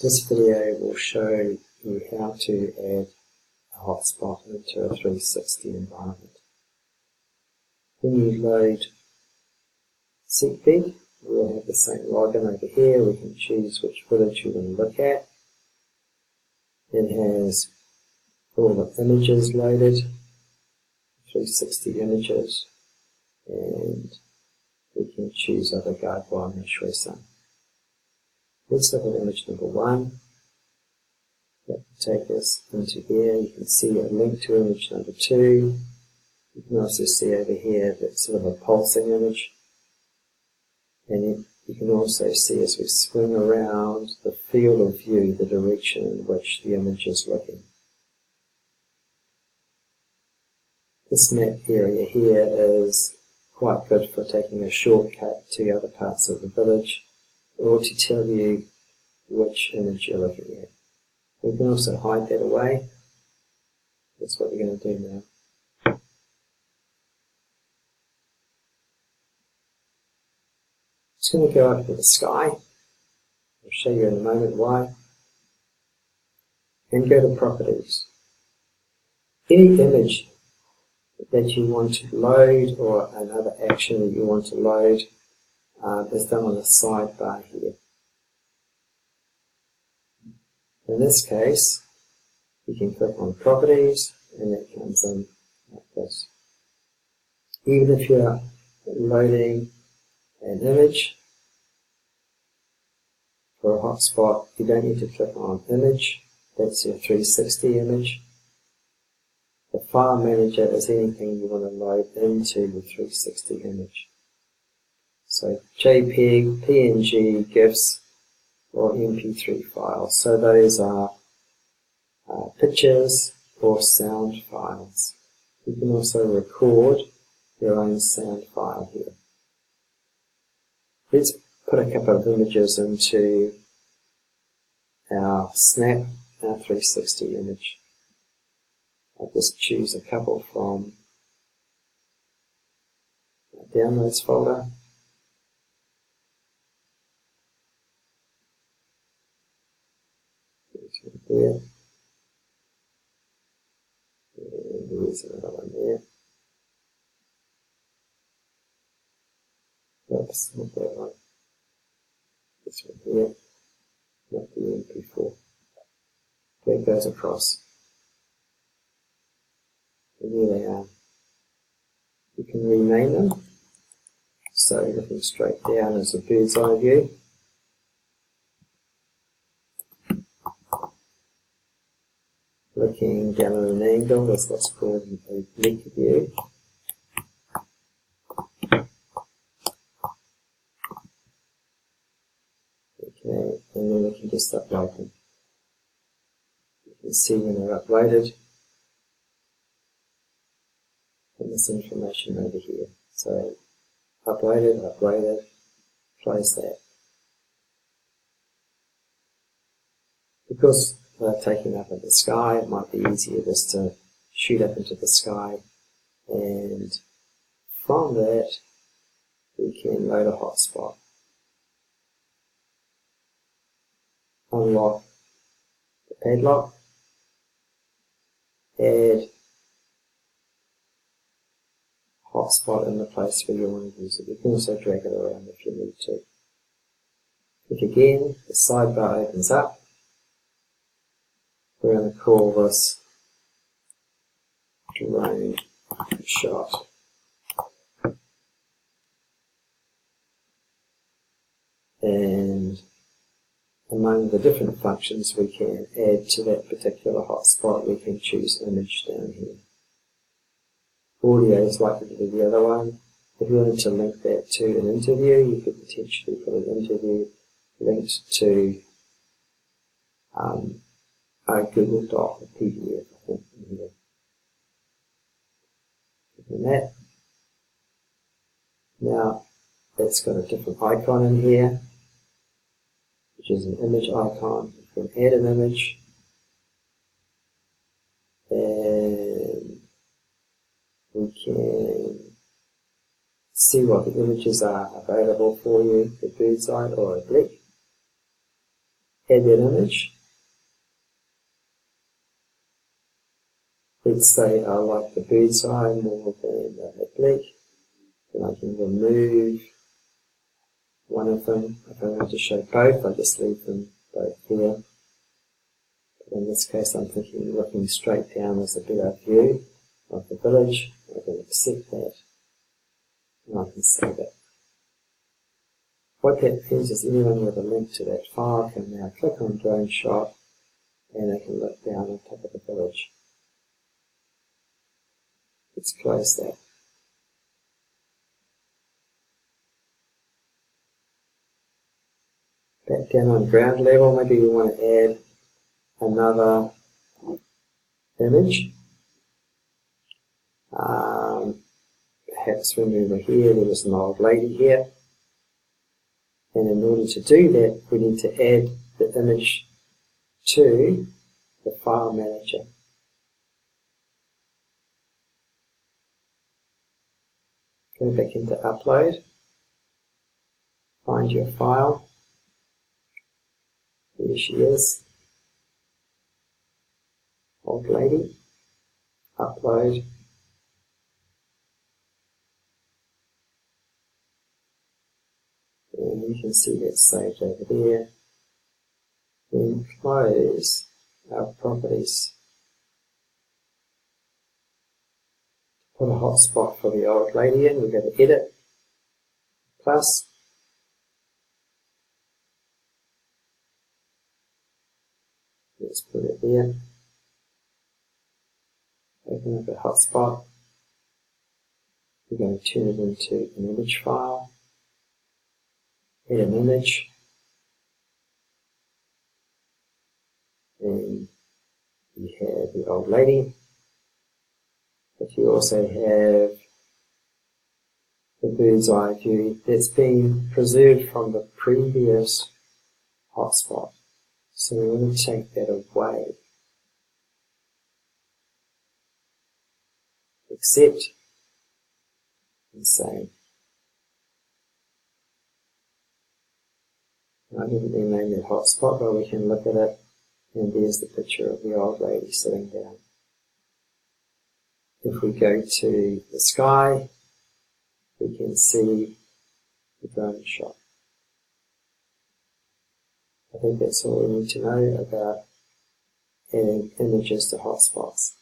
This video will show you how to add a hotspot into a 360 environment. When you load Seekbeak, we'll have the same login over here. We can choose which footage we want to look at. It has all the images loaded, 360 images, and we can choose other guide wire mesh with some. Let's look at image number 1. That will take us into here. You can see a link to image number 2. You can also see over here that's sort of a pulsing image. And you can also see as we swing around the field of view, the direction in which the image is looking. This map area here is quite good for taking a shortcut to other parts of the village, or to tell you which image you're looking at. We can also hide that away. That's what we're going to do now. It's going to go up to the sky. I'll show you in a moment why. And go to Properties. Any image that you want to load or another action that you want to load is done on the sidebar here. In this case, you can click on Properties and that comes in like this. Even if you're loading an image for a hotspot, you don't need to click on Image. That's your 360 image. The file manager is anything you want to load into the 360 image. So JPEG, PNG, GIFs, or MP3 files. So those are pictures or sound files. You can also record your own sound file here. Let's put a couple of images into our Snap, our 360 image. I'll just choose a couple from our Downloads folder. There. And there's another one there. Oops, not that one. This one here. Not the MP4. That goes across. And here they are. You can rename them. So looking straight down is a bird's eye view. Looking down at an angle is what's called an oblique view. Okay, and then we can just upload them. You can see when they're uploaded. And this information over here. So uploaded, close that. Because they're taken up in the sky, it might be easier just to shoot up into the sky, and from that we can load a hotspot. Unlock the padlock, add hotspot in the place where you want to use it. You can also drag it around if you need to. Click again, the sidebar opens up. We're going to call this drone shot. And among the different functions we can add to that particular hotspot, we can choose image down here. Audio is likely to be the other one. If you wanted to link that to an interview, you could potentially put an interview linked to a Google Doc or PDF, I think, in here. And that. Now, it's got a different icon in here, which is an image icon. You can add an image, and we can see what the images are available for you, the bird's eye or oblique. add that image. Let's say I like the bird's eye more than the oblique. Then I can remove one of them. If I want to show both, I just leave them both there. But in this case, I'm thinking looking straight down is a better view of the village. I can accept that, and I can save it. What that means is anyone with a link to that file can now click on drone shot, and they can look down on top of the village. Let's close that. Back down on ground level, maybe we want to add another image. Perhaps when we were here, there was an old lady here. And in order to do that, we need to add the image to the file manager. Go back into upload, find your file. There she is. Old lady. Upload. And you can see that's saved over there. Then close our properties. Put a hotspot for the old lady in. We go to edit, plus, let's put it there. Open up a hotspot. We're going to turn it into an image file. Add an image. And you have the old lady. But you also have the bird's eye view that's been preserved from the previous hotspot. So we want to take that away. Accept and save. I didn't rename that hotspot, but we can look at it, and there's the picture of the old lady sitting down. If we go to the sky, we can see the drone shot. I think that's all we need to know about adding images to hotspots.